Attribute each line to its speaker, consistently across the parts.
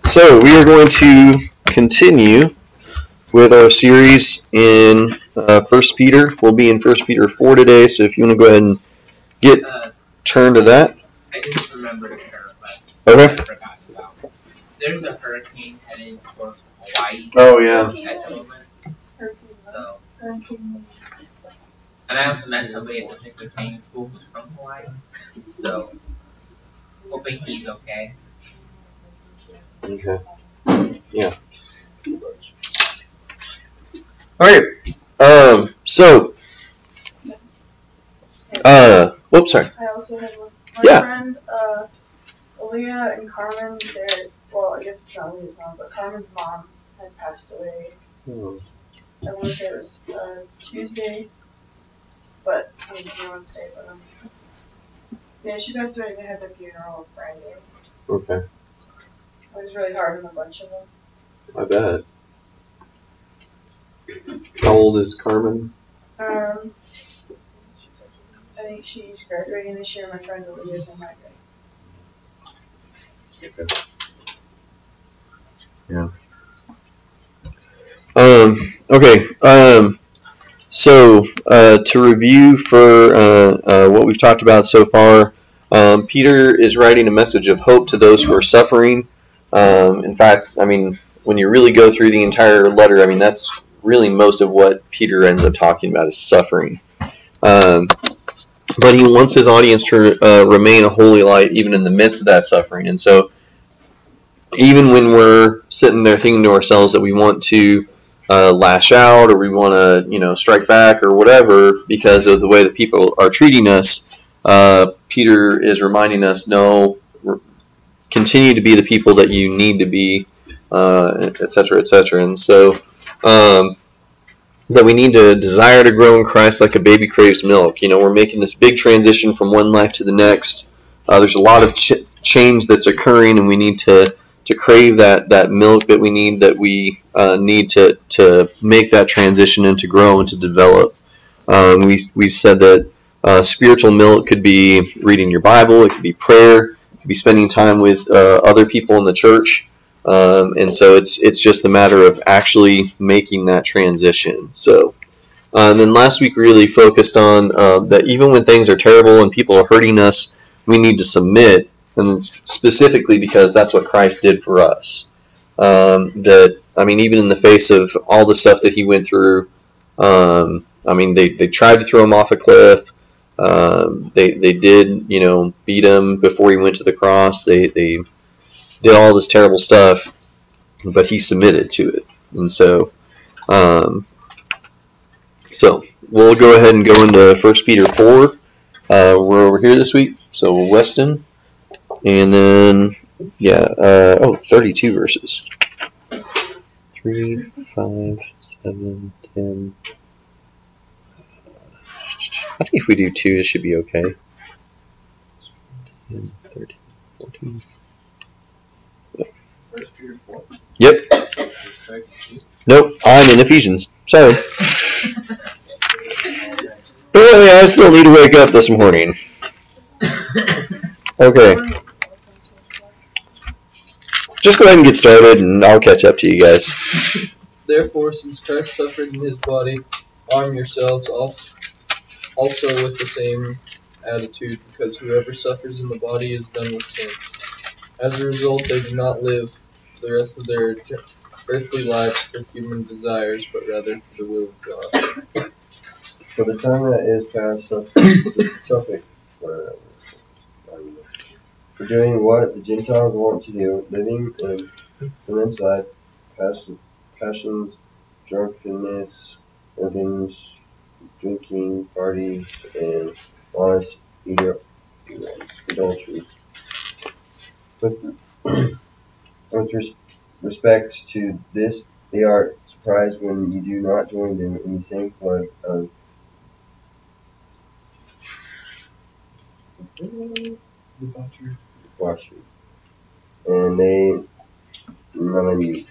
Speaker 1: So we are going to continue with our series in 1 Peter. We'll be in 1 Peter 4 today, so if you want to go ahead and get turned to that.
Speaker 2: I just remembered a prayer request
Speaker 1: Okay.
Speaker 2: I forgot about. There's a hurricane heading towards Hawaii.
Speaker 1: Oh, yeah.
Speaker 2: At the moment. So, and I also met somebody at the Texas same school who's from Hawaii. So, hoping he's okay.
Speaker 1: Okay. Yeah. All right. Whoops, sorry.
Speaker 3: I also have my
Speaker 1: Yeah.
Speaker 3: friend, Aaliyah and Carmen, well, I guess it's not Aaliyah's mom, but Carmen's mom had passed away. I want to say it was Tuesday, but I was on Wednesday, but yeah, she passed away and they had the funeral on Friday.
Speaker 1: Okay.
Speaker 3: It was really hard on a bunch of them.
Speaker 1: I bet. How old is Carmen?
Speaker 3: I think she's graduating this year. My friend Aaliyah's in my grade.
Speaker 1: Okay. Yeah. Okay. So to review for what we've talked about so far, Peter is writing a message of hope to those who are suffering. In fact, I mean, when you really go through the entire letter, I mean, that's really most of what Peter ends up talking about is suffering. But he wants his audience to remain a holy light even in the midst of that suffering. And so even when we're sitting there thinking to ourselves that we want to lash out or we want to, strike back or whatever because of the way that people are treating us, Peter is reminding us, no, continue to be the people that you need to be, et cetera, et cetera. And so that we need to desire to grow in Christ like a baby craves milk. We're making this big transition from one life to the next. There's a lot of change that's occurring, and we need to crave that milk that we need to make that transition and to grow and to develop. We said that spiritual milk could be reading your Bible, it could be prayer, it could be spending time with other people in the church, and so it's just a matter of actually making that transition. So, and then last week we really focused on that even when things are terrible and people are hurting us, we need to submit. And specifically because that's what Christ did for us. Even in the face of all the stuff that he went through, they tried to throw him off a cliff. They did, beat him before he went to the cross. They did all this terrible stuff, but he submitted to it. And so we'll go ahead and go into 1 Peter 4. We're over here this week, so Weston. And then, 32 verses. 3, 5, 7, 10. I think if we do 2, it should be okay. 10, 13, 14. Yep. Nope, I'm in Ephesians. Sorry. Apparently, I still need to wake up this morning. Okay. Just go ahead and get started, and I'll catch up to you guys.
Speaker 4: Therefore, since Christ suffered in his body, arm yourselves also with the same attitude, because whoever suffers in the body is done with sin. As a result, they do not live the rest of their earthly lives for human desires, but rather for the will of God.
Speaker 5: For the time that is past suffic for doing what the Gentiles want to do, living in sinless life, passions, drunkenness, organs, drinking, parties, and honest adultery. With respect to this, they are surprised when you do not join them in the same flood of debauchery, and they remind you.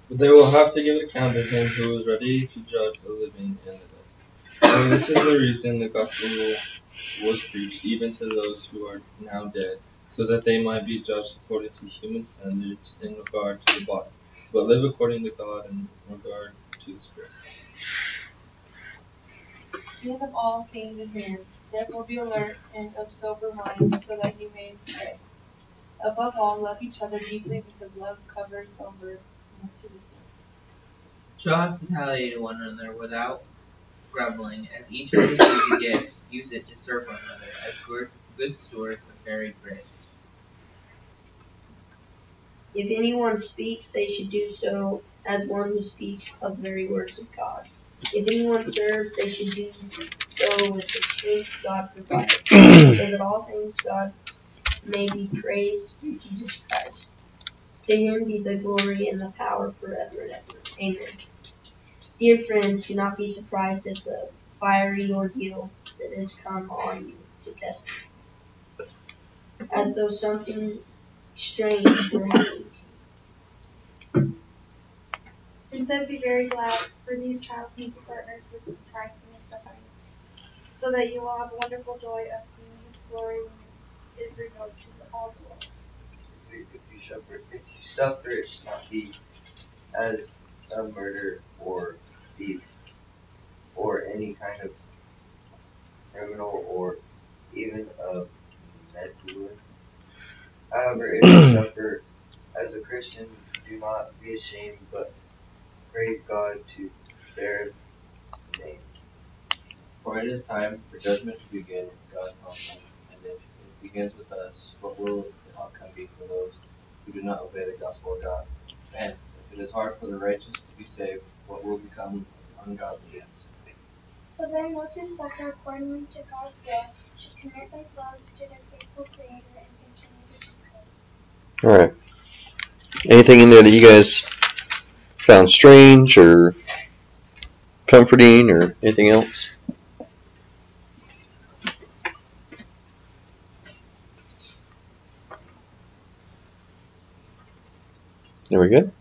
Speaker 6: But they will have to give account to him who is ready to judge the living and the dead. And this is the reason the gospel was preached even to those who are now dead, so that they might be judged according to human standards in regard to the body, but live according to God in regard to the Spirit.
Speaker 3: The end of all things is near. Therefore be alert and of sober mind, so that you may pray. Above all, love each other deeply, because love covers over a multitude of sins.
Speaker 2: Show hospitality to one another without grumbling. As each has received a gift, use it to serve one another as good stewards of varied grace.
Speaker 7: If anyone speaks, they should do so as one who speaks of the very words of God. If anyone serves, they should do so with the strength God provides, so that all things God may be praised through Jesus Christ. To him be the glory and the power forever and ever. Amen. Dear friends, do not be surprised at the fiery ordeal that has come on you to test you, as though something strange were happening to you.
Speaker 8: Instead, be very glad, for these trials make you partners with Christ in his suffering, so that you will have a wonderful joy of seeing his glory when it is revealed to all the world.
Speaker 5: If you suffer, it should not be as a murder or thief or any kind of criminal or even a meddler. However, if you suffer as a Christian, do not be ashamed, but praise God to bear the name.
Speaker 9: For it is time for judgment to begin with God's household, and if it begins with us, what will the outcome be for those who do not obey the gospel of God? And if it is hard for the righteous to be saved, what will become of the ungodly and sinful?
Speaker 8: So then, those who suffer accordingly to God's will should commit themselves to their faithful Creator and continue to do good.
Speaker 1: All right. Anything in there that you guys found strange or comforting or anything else? Are we good?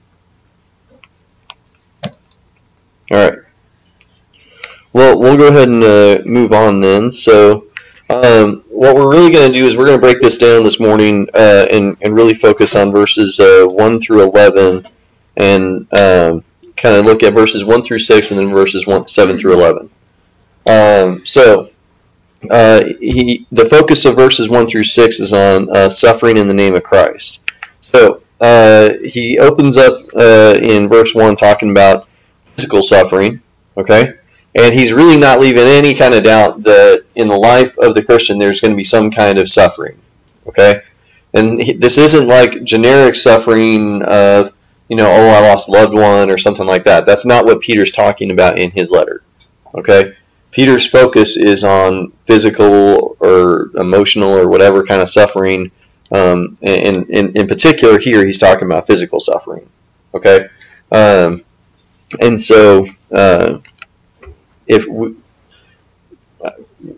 Speaker 1: All right. Well, we'll go ahead and move on then. So what we're really going to do is we're going to break this down this morning and really focus on verses 1 through 11 and kind of look at verses 1 through 6 and then verses 7 through 11. The focus of verses 1 through 6 is on suffering in the name of Christ. So he opens up in verse 1 talking about physical suffering, okay? And he's really not leaving any kind of doubt that in the life of the Christian there's going to be some kind of suffering, okay? And this isn't like generic suffering of, oh, I lost a loved one or something like that. That's not what Peter's talking about in his letter, okay? Peter's focus is on physical or emotional or whatever kind of suffering. And in particular here, he's talking about physical suffering, okay? And so if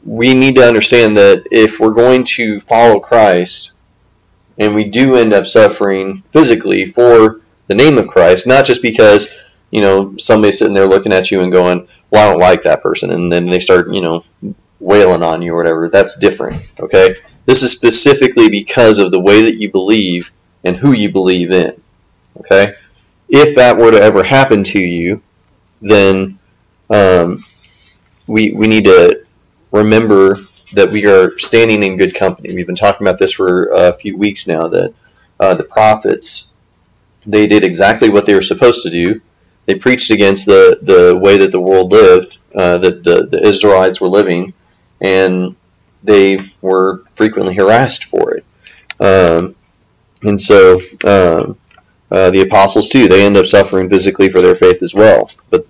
Speaker 1: we need to understand that if we're going to follow Christ and we do end up suffering physically for the name of Christ, not just because, somebody's sitting there looking at you and going, well, I don't like that person, and then they start, wailing on you or whatever. That's different, okay? This is specifically because of the way that you believe and who you believe in, okay? If that were to ever happen to you, then we need to remember that we are standing in good company. We've been talking about this for a few weeks now, that the prophets, they did exactly what they were supposed to do. They preached against the way that the world lived, that the Israelites were living, and they were frequently harassed for it. And so the apostles too, they end up suffering physically for their faith as well. But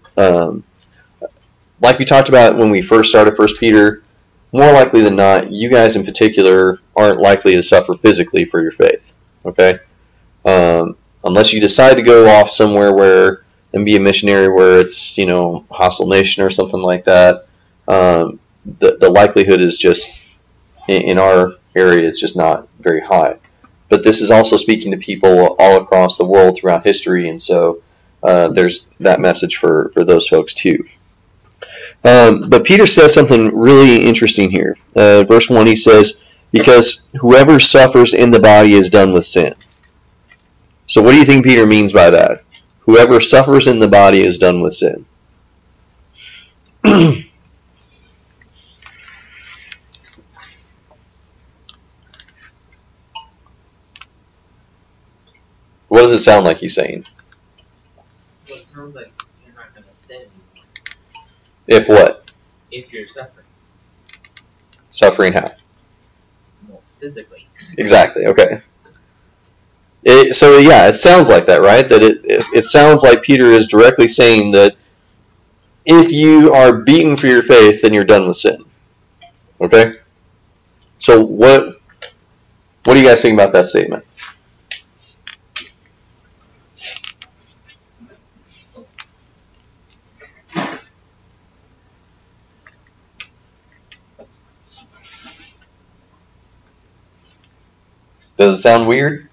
Speaker 1: like we talked about when we first started 1 Peter, more likely than not, you guys in particular aren't likely to suffer physically for your faith, okay? Unless you decide to go off somewhere and be a missionary where it's, hostile nation or something like that, the likelihood is just, in our area, it's just not very high. But this is also speaking to people all across the world throughout history, and so there's that message for those folks too. But Peter says something really interesting here. Verse 1, he says, because whoever suffers in the body is done with sin. So what do you think Peter means by that? Whoever suffers in the body is done with sin. What does it sound like he's saying?
Speaker 2: Well, it sounds like you're not going to sin anymore.
Speaker 1: If what?
Speaker 2: If you're suffering.
Speaker 1: Suffering how?
Speaker 2: Well, physically.
Speaker 1: Exactly, okay. So yeah, it sounds like that, right? That it sounds like Peter is directly saying that if you are beaten for your faith, then you're done with sin. Okay? So what do you guys think about that statement? Does it sound weird?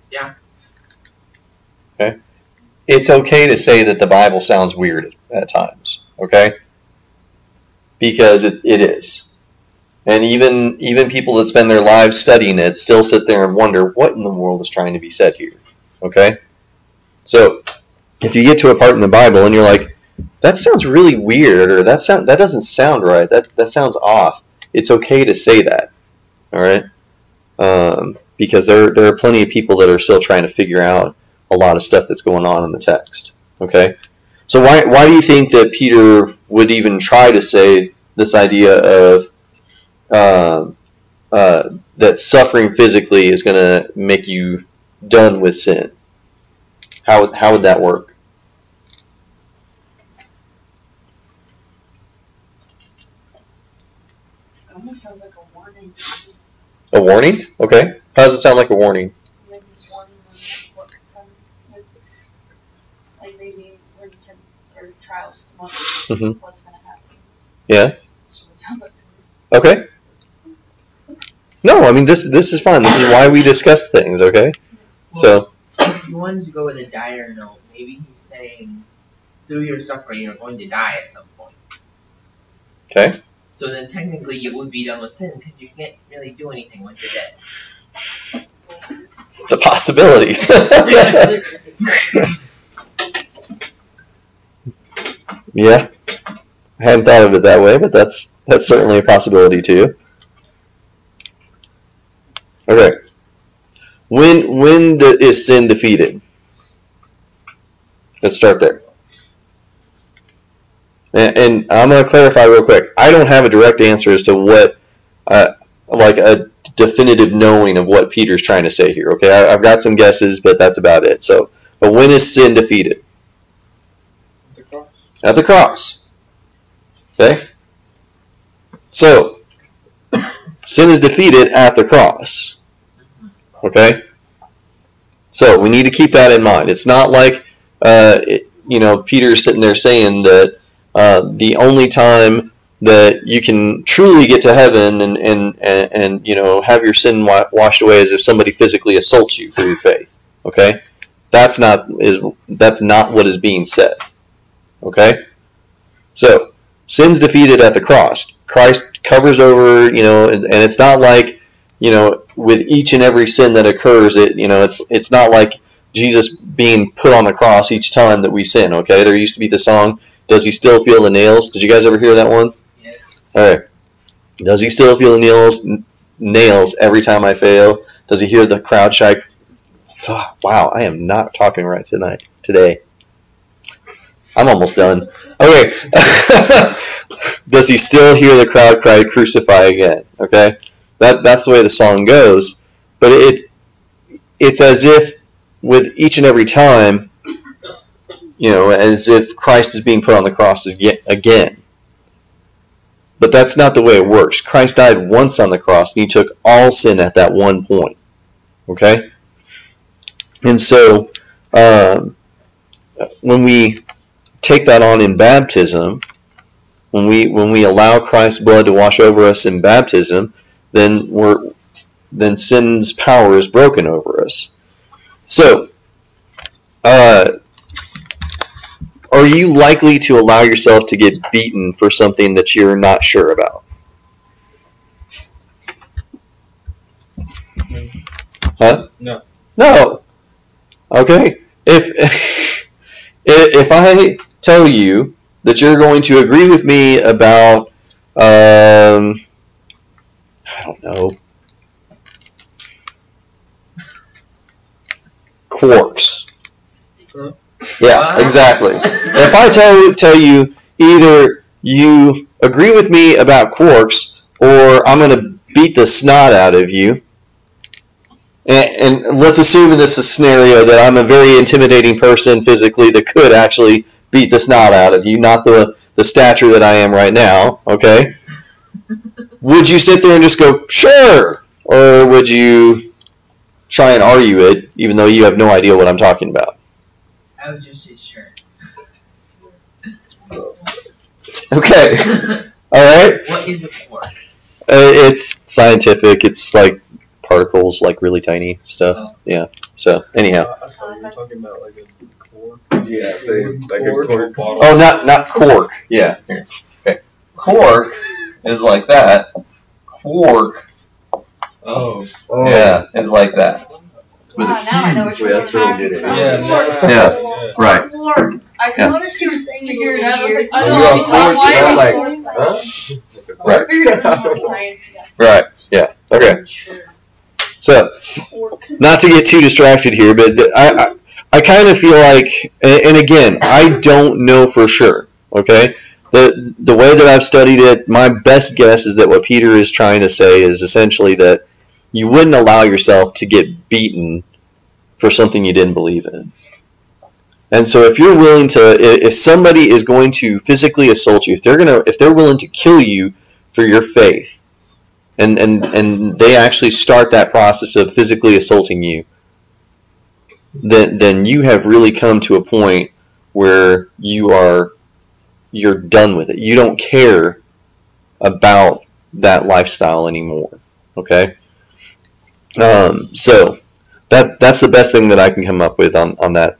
Speaker 2: Yeah.
Speaker 1: Okay. It's okay to say that the Bible sounds weird at times, okay? Because it is. And even people that spend their lives studying it still sit there and wonder what in the world is trying to be said here, okay? So if you get to a part in the Bible and you're like, that sounds really weird, or that doesn't sound right, that sounds off, it's okay to say that, all right? Because there are plenty of people that are still trying to figure out a lot of stuff that's going on in the text. Okay, so why do you think that Peter would even try to say this idea of that suffering physically is going to make you done with sin? How would that work?
Speaker 3: It almost sounds like a warning.
Speaker 1: A warning? Okay. How does it sound like a warning?
Speaker 3: Maybe it's warning them what could come. Like maybe when trials come up, what's going to happen.
Speaker 1: Yeah.
Speaker 3: So it sounds like.
Speaker 1: Okay. No, I mean this is fine. This is why we discuss things. Okay.
Speaker 2: Well,
Speaker 1: So.
Speaker 2: If you wanted to go with a dire note, maybe he's saying through your suffering you're going to die at some point.
Speaker 1: Okay.
Speaker 2: So then technically you would be done with sin because you can't really do anything once you're dead.
Speaker 1: It's a possibility. Yeah, I hadn't thought of it that way, but that's certainly a possibility too. Okay, when is sin defeated? Let's start there. And I'm going to clarify real quick. I don't have a direct answer as to what, like a definitive knowing of what Peter's trying to say here. Okay, I've got some guesses, but that's about it. So, but when is sin defeated?
Speaker 4: The cross.
Speaker 1: At the cross. Okay? So, sin is defeated at the cross. Okay? So, we need to keep that in mind. It's not like, Peter's sitting there saying that the only time that you can truly get to heaven and have your sin washed away is if somebody physically assaults you for your faith. Okay? That's not what is being said. Okay? So, sin's defeated at the cross. Christ covers over, and it's not like, with each and every sin that occurs, it's not like Jesus being put on the cross each time that we sin, okay? There used to be the song, Does He Still Feel the Nails? Did you guys ever hear that one?
Speaker 2: Yes.
Speaker 1: Alright. Does He still feel the nails every time I fail? Does He hear the crowd shout? Oh, wow, I am not talking right today. I'm almost done. Okay. Does He still hear the crowd cry, crucify again? Okay? That's the way the song goes. But it's as if with each and every time, as if Christ is being put on the cross again. But that's not the way it works. Christ died once on the cross, and He took all sin at that one point. Okay? And so, when we take that on in baptism, when we allow Christ's blood to wash over us in baptism, then sin's power is broken over us. So, are you likely to allow yourself to get beaten for something that you're not sure about? Huh?
Speaker 6: No.
Speaker 1: No. Okay. If I tell you that you're going to agree with me about, I don't know, quarks.
Speaker 4: Huh?
Speaker 1: Yeah, exactly. If I tell you either you agree with me about quarks or I'm going to beat the snot out of you, and let's assume in this scenario that I'm a very intimidating person physically that could actually beat the snot out of you, not the stature that I am right now, okay? Would you sit there and just go, sure? Or would you try and argue it, even though you have no idea what I'm talking about?
Speaker 2: I would just say sure.
Speaker 1: Okay. All right.
Speaker 2: What is a quark?
Speaker 1: It's scientific. It's like particles, like really tiny stuff.
Speaker 2: Oh.
Speaker 1: Yeah. So anyhow.
Speaker 4: I thought you were talking about like a core.
Speaker 5: Yeah, say like a
Speaker 4: Cork.
Speaker 5: cork.
Speaker 1: Oh, not cork. Yeah. Here. Okay. Cork is like that. Quark.
Speaker 6: Oh.
Speaker 1: Yeah, is like that.
Speaker 8: Now I know which one
Speaker 5: Wait, I
Speaker 8: you're
Speaker 5: still don't
Speaker 8: talking
Speaker 5: get it.
Speaker 8: about.
Speaker 1: Yeah. Right.
Speaker 7: Lord, I
Speaker 1: Yeah.
Speaker 7: promised you were saying
Speaker 8: Figure
Speaker 7: it
Speaker 8: it out. I was like, I
Speaker 5: Are
Speaker 8: don't
Speaker 5: you
Speaker 8: know.
Speaker 5: on cork?
Speaker 8: Why
Speaker 5: You're
Speaker 8: are
Speaker 5: like,
Speaker 8: you
Speaker 5: huh?
Speaker 1: Right.
Speaker 8: figured it out more science. Yeah.
Speaker 1: Right. Yeah. Okay. So, not to get too distracted here, but I kind of feel like, and again, I don't know for sure. Okay. The way that I've studied it, my best guess is that what Peter is trying to say is essentially that you wouldn't allow yourself to get beaten for something you didn't believe in. And so if you're willing to, if somebody is going to physically assault you, if they're willing to kill you for your faith, and they actually start that process of physically assaulting you, then you have really come to a point where you're done with it. You don't care about that lifestyle anymore. Okay? So that's the best thing that I can come up with on that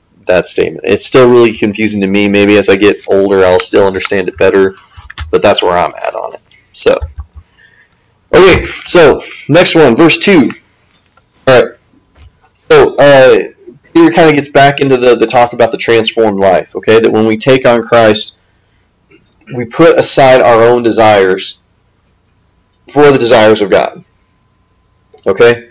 Speaker 1: statement. It's still really confusing to me. Maybe as I get older, I'll still understand it better, but that's where I'm at on it. So, okay, so next one, verse 2. All right. So, Peter kind of gets back into the talk about the transformed life, okay? That when we take on Christ, we put aside our own desires for the desires of God. Okay?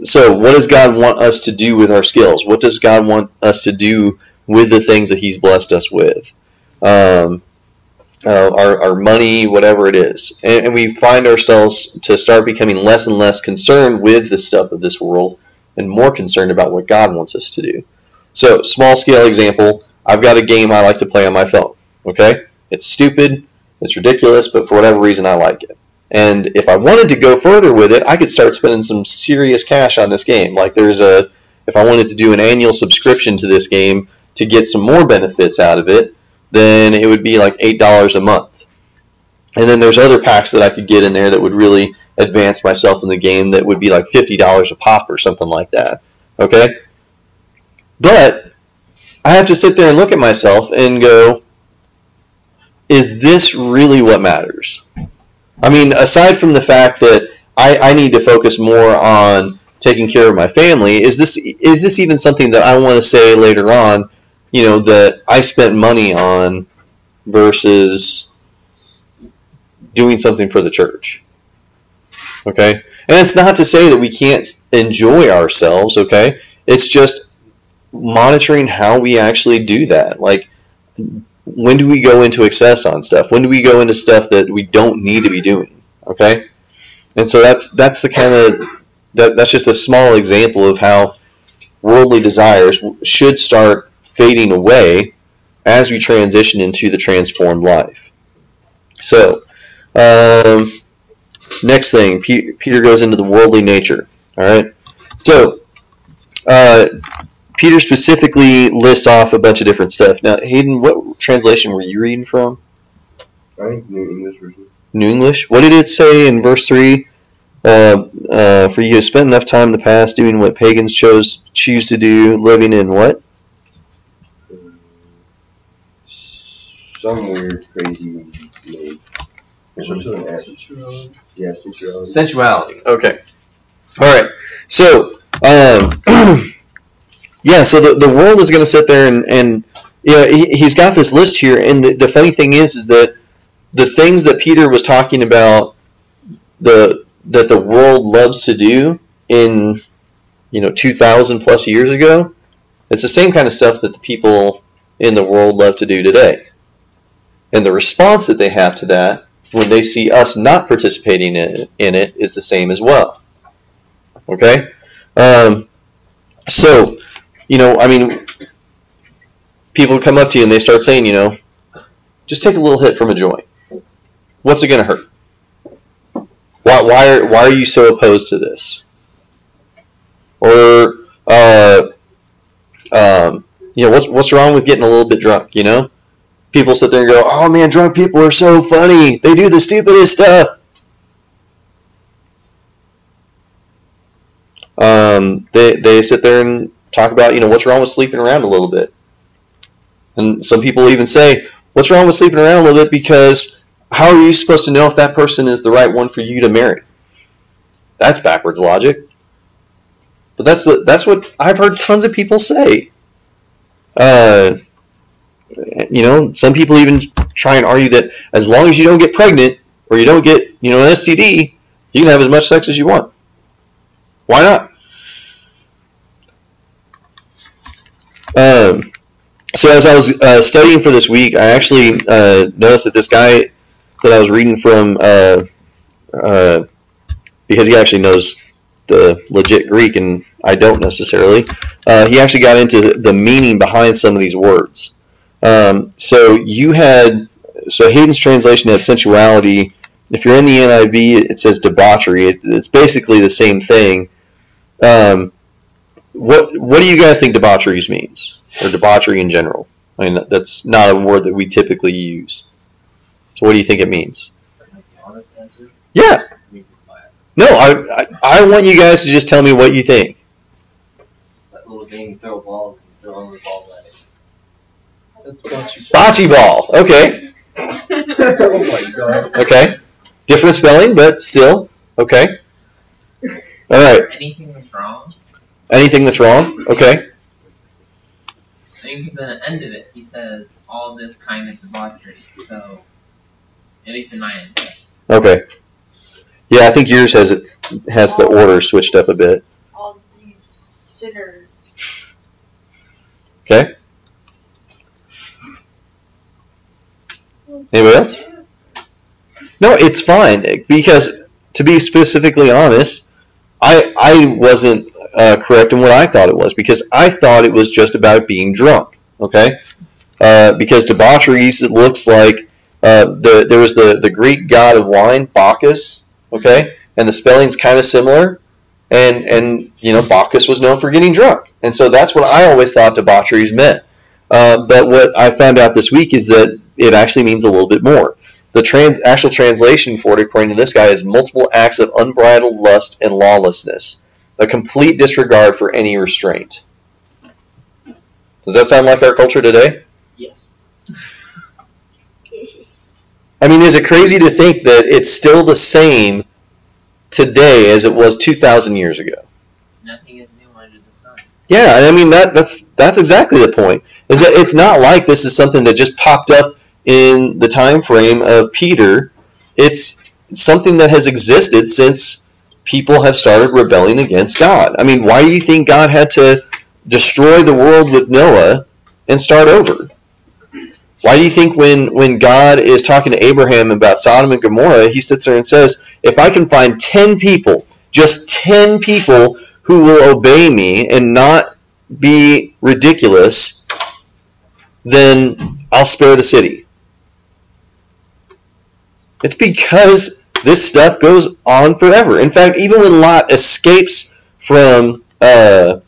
Speaker 1: So what does God want us to do with our skills? What does God want us to do with the things that He's blessed us with? Our money, whatever it is. And we find ourselves to start becoming less and less concerned with the stuff of this world and more concerned about what God wants us to do. So, small scale example, I've got a game I like to play on my phone. Okay? It's stupid, it's ridiculous, but for whatever reason I like it. And if I wanted to go further with it, I could start spending some serious cash on this game. Like if I wanted to do an annual subscription to this game to get some more benefits out of it, then it would be like $8 a month. And then there's other packs that I could get in there that would really advance myself in the game that would be like $50 a pop or something like that. Okay? But I have to sit there and look at myself and go, is this really what matters? I mean, aside from the fact that I need to focus more on taking care of my family, is this even something that I want to say later on, that I spent money on versus doing something for the church? Okay? And it's not to say that we can't enjoy ourselves, okay? It's just monitoring how we actually do that. Like, when do we go into excess on stuff? When do we go into stuff that we don't need to be doing? Okay? And so that's the kind of that's just a small example of how worldly desires should start fading away as we transition into the transformed life. So, next thing, Peter goes into the worldly nature. All right. So, Peter specifically lists off a bunch of different stuff. Now, Hayden, what translation were you reading from?
Speaker 5: I think New English version.
Speaker 1: New English. What did it say in verse 3? For you have spent enough time in the past doing what pagans choose to do, living in what?
Speaker 5: Some weird, crazy name. Sensuality. Yeah, sensuality.
Speaker 1: Sensuality. Okay. All right. So, yeah, so the world is going to sit there and he's got this list here, and the funny thing is that the things that Peter was talking about that the world loves to do in 2,000 plus years ago, it's the same kind of stuff that the people in the world love to do today. And the response that they have to that when they see us not participating in it is the same as well. Okay? So, people come up to you and they start saying, just take a little hit from a joint. What's it going to hurt? Why are you so opposed to this? Or, what's wrong with getting a little bit drunk, People sit there and go, oh man, drunk people are so funny. They do the stupidest stuff. They sit there and talk about, what's wrong with sleeping around a little bit. And some people even say, what's wrong with sleeping around a little bit, because how are you supposed to know if that person is the right one for you to marry? That's backwards logic. But that's what I've heard tons of people say. Some people even try and argue that as long as you don't get pregnant or you don't get, an STD, you can have as much sex as you want. Why not? So as I was studying for this week, I actually noticed that this guy that I was reading from, because he actually knows the legit Greek and I don't necessarily, he actually got into the meaning behind some of these words. So Hayden's translation had sensuality. If you're in the NIV, it says debauchery. It's basically the same thing. What do you guys think debauchery means, or debauchery in general? I mean, that's not a word that we typically use. So what do you think it means?
Speaker 9: Honest answer?
Speaker 1: Yeah. No, I want you guys to just tell me what you think.
Speaker 9: That little game, you throw a ball and throw all the balls at it.
Speaker 4: That's bocce ball.
Speaker 1: Bocce ball. Okay.
Speaker 4: Oh my god.
Speaker 1: Okay. Different spelling, but still. Okay. All right.
Speaker 2: Anything that's wrong?
Speaker 1: Anything that's wrong? Okay.
Speaker 2: I think because at the end of it, he says all this kind of debauchery. So, at least in my end.
Speaker 1: Okay. Yeah, I think yours has the order switched up a bit.
Speaker 3: All these sinners.
Speaker 1: Okay. Anybody else? No, it's fine, because to be specifically honest, I wasn't correct in what I thought it was, because I thought it was just about being drunk. Okay. Because debauchery, it looks like there was the Greek god of wine, Bacchus. Okay, and the spelling's kind of similar, and Bacchus was known for getting drunk, and so that's what I always thought debaucheries meant. But what I found out this week is that it actually means a little bit more. The actual translation for it, according to this guy, is multiple acts of unbridled lust and lawlessness, a complete disregard for any restraint. Does that sound like our culture today?
Speaker 2: Yes.
Speaker 1: I mean, is it crazy to think that it's still the same today as it was 2,000 years ago?
Speaker 2: Nothing is new under the sun.
Speaker 1: Yeah, I mean that's exactly the point. Is that it's not like this is something that just popped up in the time frame of Peter. It's something that has existed since people have started rebelling against God. I mean, why do you think God had to destroy the world with Noah and start over? Why do you think when God is talking to Abraham about Sodom and Gomorrah, he sits there and says, if I can find 10 people, just 10 people who will obey me and not be ridiculous, then I'll spare the city. It's because this stuff goes on forever. In fact, even when Lot escapes from Sodom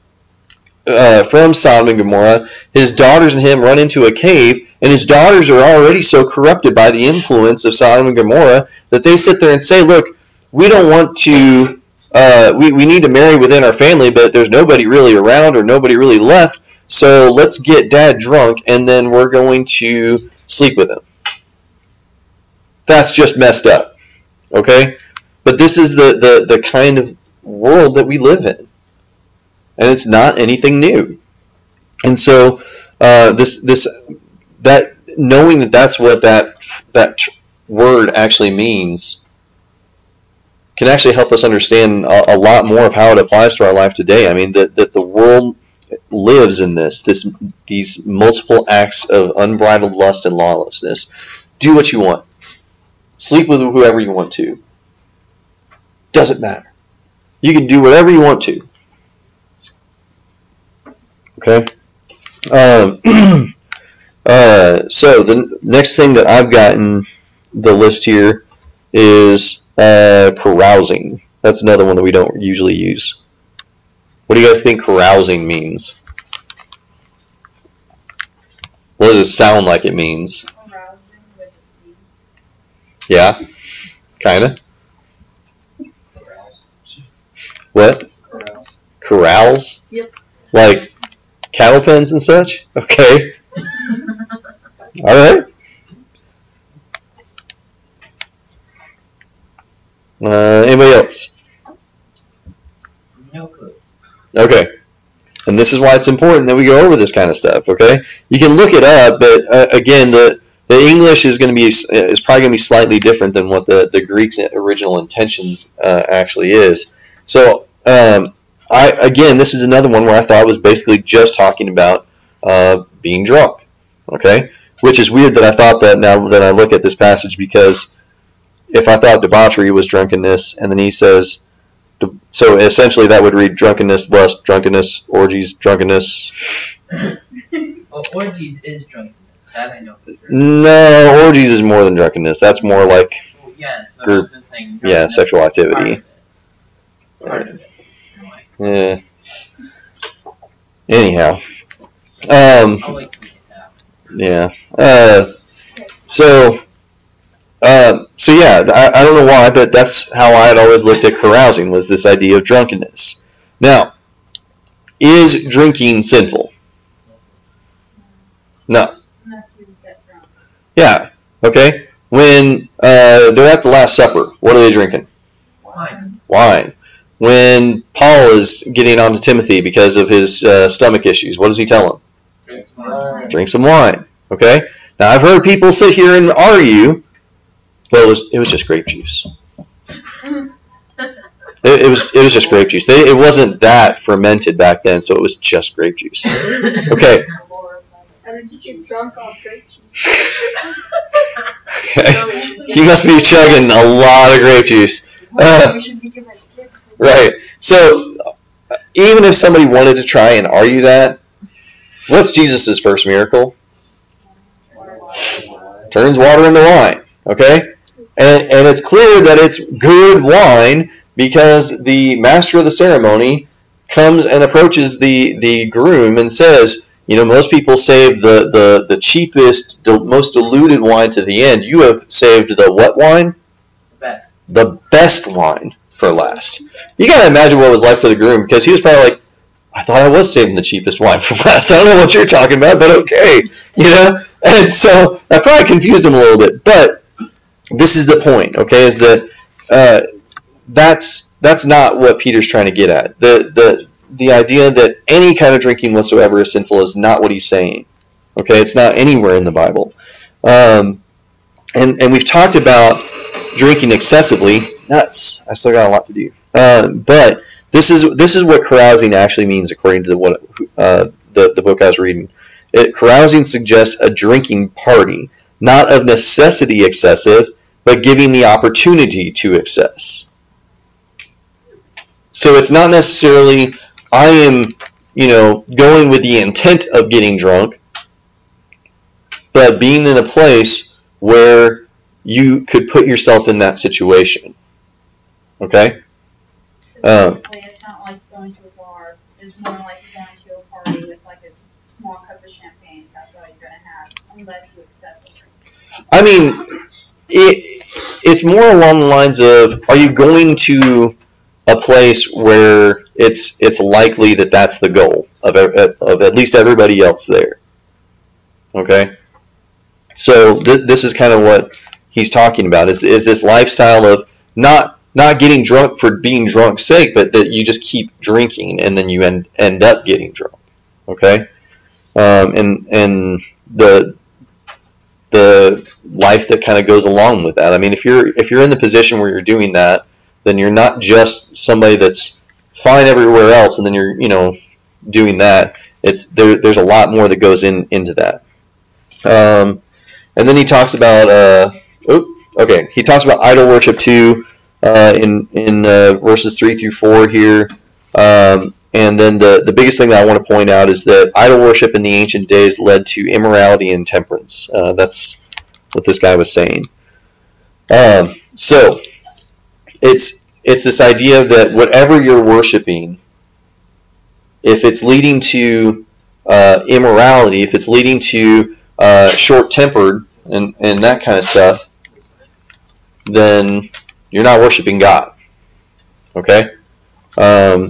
Speaker 1: and Gomorrah, his daughters and him run into a cave, and his daughters are already so corrupted by the influence of Sodom and Gomorrah that they sit there and say, look, we don't want to, we need to marry within our family, but there's nobody really around or nobody really left, so let's get dad drunk and then we're going to sleep with him. That's just messed up, okay? But this is the kind of world that we live in. and it's not anything new. And so that knowing that that's what that word actually means can actually help us understand a lot more of how it applies to our life today. I mean, that the world lives in these multiple acts of unbridled lust and lawlessness. Do what you want. Sleep with whoever you want to. Doesn't matter. You can do whatever you want to. Okay? So the next thing that I've gotten the list here is carousing. That's another one that we don't usually use. What do you guys think carousing means? What does it sound like it means?
Speaker 3: Arousing with a C.
Speaker 1: Yeah? Kinda?
Speaker 9: Corrals.
Speaker 1: What?
Speaker 9: Corrals.
Speaker 1: Corrals?
Speaker 3: Yep.
Speaker 1: Like cattle pens and such? Okay. Alright. Anybody else?
Speaker 2: No clue.
Speaker 1: Okay. And this is why it's important that we go over this kind of stuff, okay? You can look it up, but again, the English is probably going to be slightly different than what the Greek's original intentions actually is. So, this is another one where I thought was basically just talking about being drunk, okay? Which is weird that I thought that now that I look at this passage, because if I thought debauchery was drunkenness, and then he says, so essentially that would read drunkenness, lust, drunkenness, orgies, drunkenness.
Speaker 2: Well, orgies is drunkenness. That I know for sure.
Speaker 1: No, orgies is more than drunkenness. That's more like
Speaker 2: Well, yes, but
Speaker 1: group,
Speaker 2: I'm just saying.
Speaker 1: sexual activity.
Speaker 2: Part of it.
Speaker 1: Yeah. Anyhow.
Speaker 2: I'll wait till we get that.
Speaker 1: Yeah. So yeah, I don't know why, but that's how I had always looked at carousing, was this idea of drunkenness. Now, is drinking sinful? No.
Speaker 8: Unless you get drunk.
Speaker 1: Yeah. Okay. When they're at the Last Supper, what are they drinking?
Speaker 2: Wine.
Speaker 1: Wine. When Paul is getting on to Timothy because of his stomach issues, what does he tell him?
Speaker 2: Drink some wine.
Speaker 1: Drink some wine. Okay. Now I've heard people sit here and argue, well, it was just grape juice. It was just grape juice. It wasn't that fermented back then, so it was just grape juice. Okay.
Speaker 7: How did you get drunk off grape juice?
Speaker 1: Okay. You must be chugging a lot of grape juice. Right. So even if somebody wanted to try and argue that, what's Jesus' first miracle? Turns water into wine. Okay? And it's clear that it's good wine because the master of the ceremony comes and approaches the groom and says, most people save the cheapest, most diluted wine to the end. You have saved the what wine?
Speaker 2: Best.
Speaker 1: The best wine for last. You gotta imagine what it was like for the groom, because he was probably like, I thought I was saving the cheapest wine for last. I don't know what you're talking about, but okay. And so that probably confused him a little bit. But this is the point, okay, is that that's not what Peter's trying to get at. The idea that any kind of drinking whatsoever is sinful is not what he's saying. Okay, it's not anywhere in the Bible. And we've talked about drinking excessively. Nuts. I still got a lot to do. But this is what carousing actually means, according to what the book I was reading. Carousing suggests a drinking party, not of necessity excessive, but giving the opportunity to excess. So it's not necessarily I am, going with the intent of getting drunk, but being in a place where you could put yourself in that situation. Okay?
Speaker 8: So basically, it's not like going to a bar. It's more like going to a party with like a small cup of champagne. That's all you're going to have, unless you excess the drink.
Speaker 1: I mean, it's more along the lines of, are you going to a place where it's likely that that's the goal of at least everybody else there? Okay? So this is kind of what he's talking about, is this lifestyle of not not getting drunk for being drunk's sake, but that you just keep drinking and then you end up getting drunk. Okay, and the life that kind of goes along with that. I mean, if you're in the position where you're doing that, then you're not just somebody that's fine everywhere else, and then you're doing that. There's a lot more that goes into that. And then he talks about he talks about idol worship too in verses 3 through 4 here. And then the biggest thing that I want to point out is that idol worship in the ancient days led to immorality and intemperance. That's what this guy was saying. So it's this idea that whatever you're worshiping, if it's leading to immorality, if it's leading to short-tempered and that kind of stuff, then you're not worshiping God. Okay? A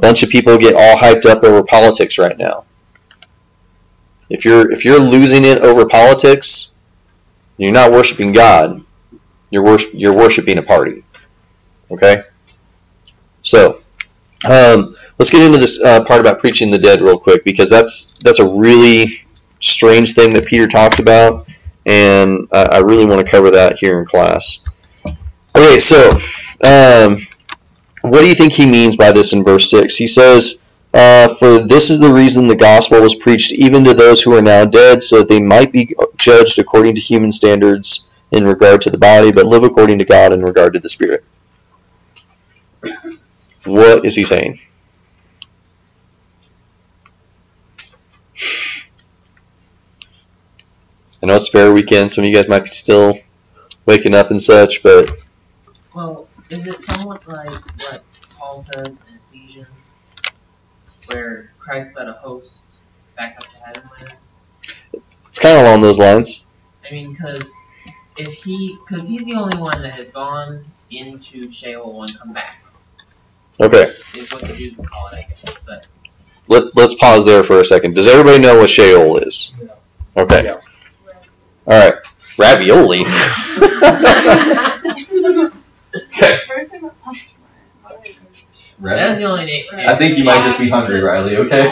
Speaker 1: bunch of people get all hyped up over politics right now. If you're losing it over politics, you're not worshiping God. You're worshiping a party. Okay? So, let's get into this part about preaching the dead real quick, because that's a really strange thing that Peter talks about, and I really want to cover that here in class. Okay, so what do you think he means by this in verse 6? He says, for this is the reason the gospel was preached even to those who are now dead, so that they might be judged according to human standards in regard to the body, but live according to God in regard to the spirit. What is he saying? I know it's fair weekend. Some of you guys might be still waking up and such, but...
Speaker 2: Well, is it somewhat like what Paul says in Ephesians, where Christ led a host back up to heaven later?
Speaker 1: It's kind of along those lines.
Speaker 2: I mean, because he's the only one that has gone into Sheol and come back.
Speaker 1: Okay.
Speaker 2: Is what the Jews would call it, I guess. But
Speaker 1: let's pause there for a second. Does everybody know what Sheol is?
Speaker 4: No.
Speaker 1: Okay.
Speaker 4: Yeah.
Speaker 1: All right. Ravioli. Okay.
Speaker 2: that was the only name.
Speaker 1: I think you might just be hungry, Riley. Okay.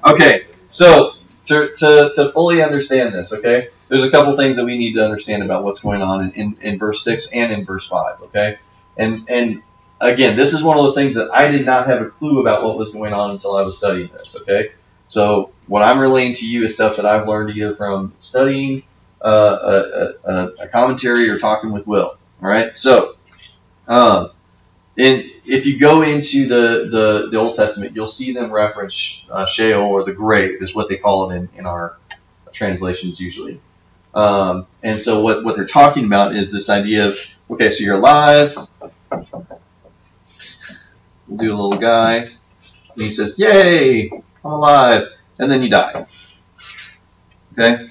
Speaker 1: Okay. So to fully understand this, okay, there's a couple things that we need to understand about what's going on in verse 6 and in verse 5. Okay, and again, this is one of those things that I did not have a clue about what was going on until I was studying this. Okay, so what I'm relaying to you is stuff that I've learned either from studying a commentary or talking with Will. All right, so if you go into the Old Testament, you'll see them reference Sheol, or the grave, is what they call it in our translations usually. And so what they're talking about is this idea of, okay, so you're alive. We'll do a little guy. And he says, yay, I'm alive. And then you die. Okay?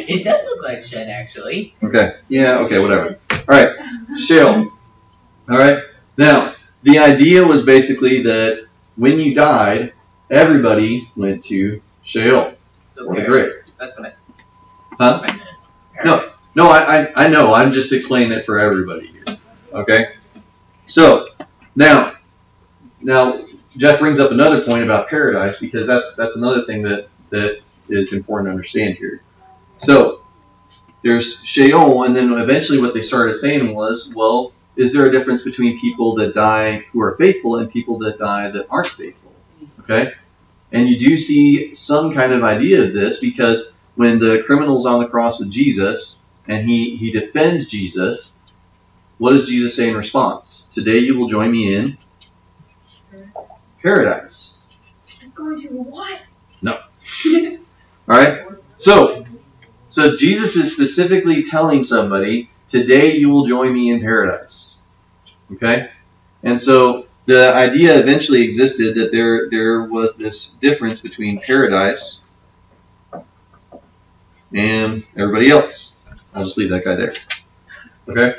Speaker 2: It does look like shed, actually.
Speaker 1: Okay. Yeah, okay, whatever. All right. Sheol. All right. Now, the idea was basically that when you died, everybody went to Sheol,
Speaker 2: So
Speaker 1: or the grave.
Speaker 2: That's what I.
Speaker 1: Huh?
Speaker 2: What I meant.
Speaker 1: No.
Speaker 2: Paradise.
Speaker 1: No, I know. I'm just explaining it for everybody here. Okay? So, now, Jeff brings up another point about paradise, because that's another thing that is important to understand here. So, there's Sheol, and then eventually what they started saying was, well, is there a difference between people that die who are faithful and people that die that aren't faithful? Okay? And you do see some kind of idea of this, because when the criminal's on the cross with Jesus, and he defends Jesus, what does Jesus say in response? Today you will join me in paradise.
Speaker 8: I'm going to what?
Speaker 1: No. Alright? So Jesus is specifically telling somebody, today you will join me in paradise. Okay? And so the idea eventually existed that there was this difference between paradise and everybody else. I'll just leave that guy there. Okay?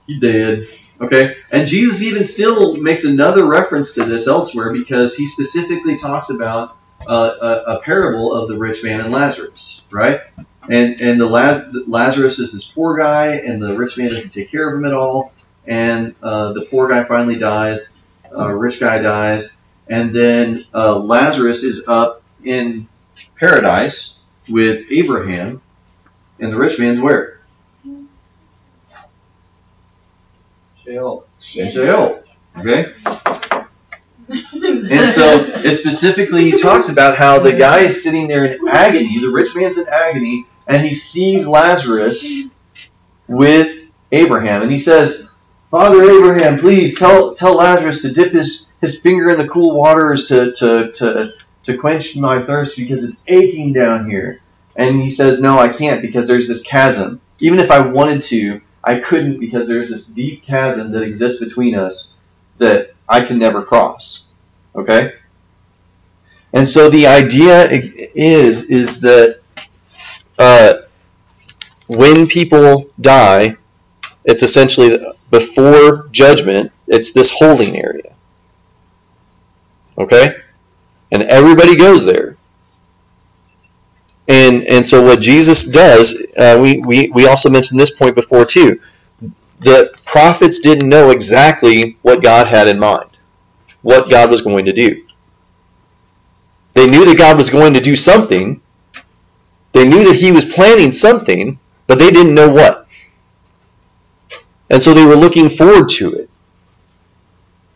Speaker 1: He did. Okay? And Jesus even still makes another reference to this elsewhere, because he specifically talks about a parable of the rich man and Lazarus, right? And Lazarus is this poor guy, and the rich man doesn't take care of him at all. And the poor guy finally dies, rich guy dies, and then Lazarus is up in paradise with Abraham, and the rich man's where?
Speaker 4: Sheol.
Speaker 1: In Sheol. Okay? And so it specifically talks about how the guy is sitting there in agony, the rich man's in agony, and he sees Lazarus with Abraham, and he says, Father Abraham, please tell Lazarus to dip his finger in the cool waters to quench my thirst because it's aching down here. And he says, no, I can't because there's this chasm. Even if I wanted to, I couldn't because there's this deep chasm that exists between us that I can never cross. Okay? And so the idea is that when people die, it's essentially before judgment, it's this holding area. Okay? And everybody goes there. And so what Jesus does, we also mentioned this point before too. The prophets didn't know exactly what God had in mind, what God was going to do. They knew that God was going to do something. They knew that he was planning something, but they didn't know what. And so they were looking forward to it.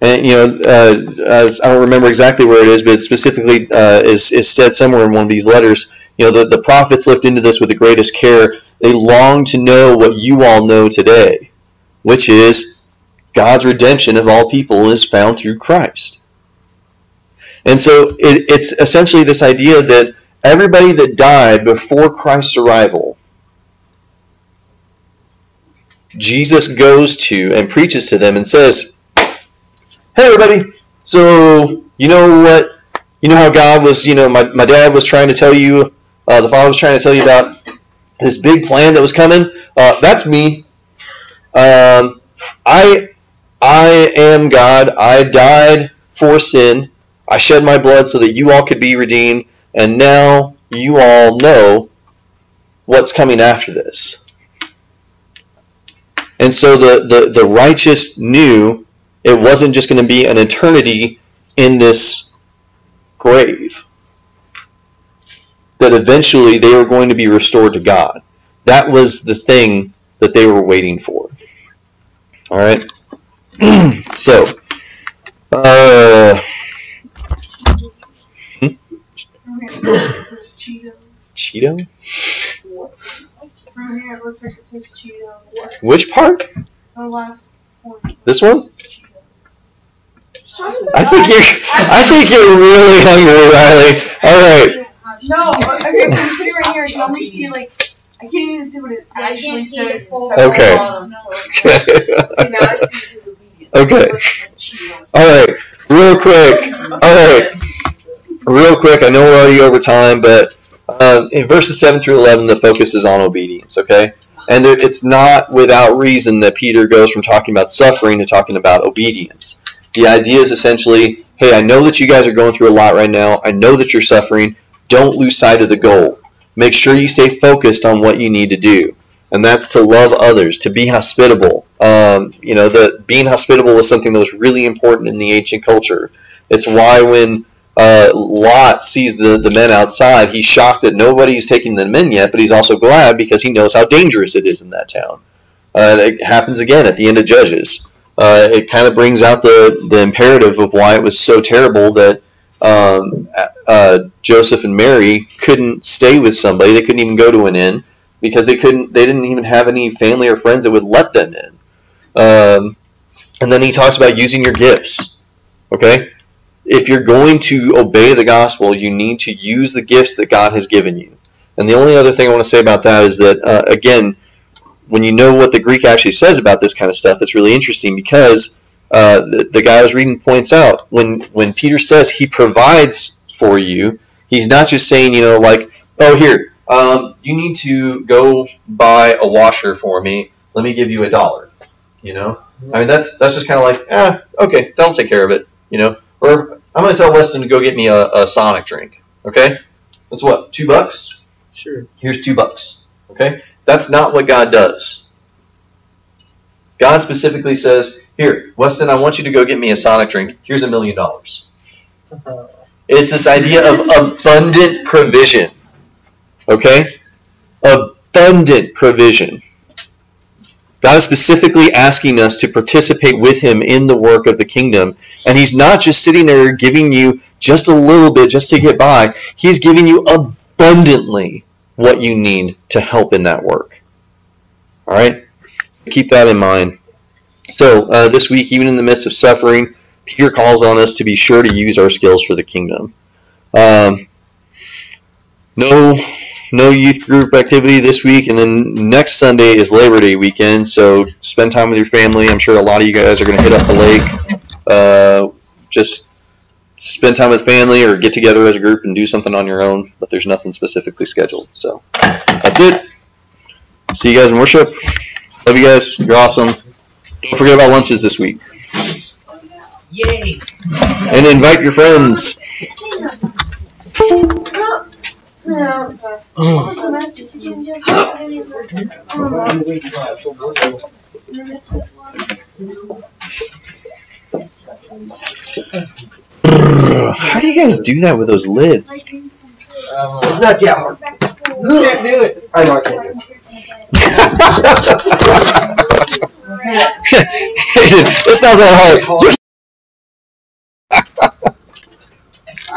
Speaker 1: And, I don't remember exactly where it is, but it specifically is said somewhere in one of these letters. The prophets looked into this with the greatest care. They long to know what you all know today, which is God's redemption of all people is found through Christ. And so it's essentially this idea that everybody that died before Christ's arrival, Jesus goes to and preaches to them and says, hey everybody, so you know what, how God was, my dad was trying to tell you, the Father was trying to tell you about this big plan that was coming. That's me. I am God. I died for sin. I shed my blood so that you all could be redeemed. And now you all know what's coming after this. And so the righteous knew it wasn't just going to be an eternity in this grave. That eventually they were going to be restored to God. That was the thing that they were waiting for. All right. So, Cheeto?
Speaker 3: From here it looks like it says Cheeto.
Speaker 1: Which part?
Speaker 3: The last one.
Speaker 1: This one? I think you're really hungry, Riley. All right.
Speaker 3: No, okay, I'm sitting right here. I can only see I can't even see what it actually says.
Speaker 1: Okay.
Speaker 3: Bottom, so okay, now I see it as obedience.
Speaker 1: Okay. All right. Real quick. I know we're already over time, but in verses 7 through 11, the focus is on obedience. Okay, and it's not without reason that Peter goes from talking about suffering to talking about obedience. The idea is essentially, hey, I know that you guys are going through a lot right now. I know that you're suffering. Don't lose sight of the goal. Make sure you stay focused on what you need to do. And that's to love others, to be hospitable. Being hospitable was something that was really important in the ancient culture. It's why when Lot sees the men outside, he's shocked that nobody's taking them in yet, but he's also glad because he knows how dangerous it is in that town. It happens again at the end of Judges. It kind of brings out the imperative of why it was so terrible that Joseph and Mary couldn't stay with somebody. They couldn't even go to an inn because they didn't even have any family or friends that would let them in. And then he talks about using your gifts. Okay? If you're going to obey the gospel, you need to use the gifts that God has given you. And the only other thing I want to say about that is that, again, when you know what the Greek actually says about this kind of stuff, that's really interesting because the guy I was reading points out when Peter says he provides for you, he's not just saying, oh, here, you need to go buy a washer for me. Let me give you $1. I mean, that's just kind of like, okay, that'll take care of it. Or I'm going to tell Weston to go get me a Sonic drink. Okay? That's what, $2?
Speaker 4: Sure.
Speaker 1: Here's $2. Okay? That's not what God does. God specifically says, here, Weston, I want you to go get me a Sonic drink. Here's $1 million. It's this idea of abundant provision. Okay? Abundant provision. God is specifically asking us to participate with him in the work of the kingdom. And he's not just sitting there giving you just a little bit just to get by. He's giving you abundantly what you need to help in that work. All right? Keep that in mind. So this week, even in the midst of suffering, Peter calls on us to be sure to use our skills for the kingdom. No youth group activity this week, and then next Sunday is Labor Day weekend, so spend time with your family. I'm sure a lot of you guys are going to hit up the lake. Just spend time with family or get together as a group and do something on your own, but there's nothing specifically scheduled. So that's it. See you guys in worship. Love you guys. You're awesome. Don't forget about lunches this week.
Speaker 2: Yay!
Speaker 1: And invite your friends.
Speaker 3: No. What was the message?
Speaker 1: How do you guys do that with those lids?
Speaker 5: It's not that hard.
Speaker 9: You can't do it.
Speaker 5: I know I can't do it.
Speaker 1: It's not that hard.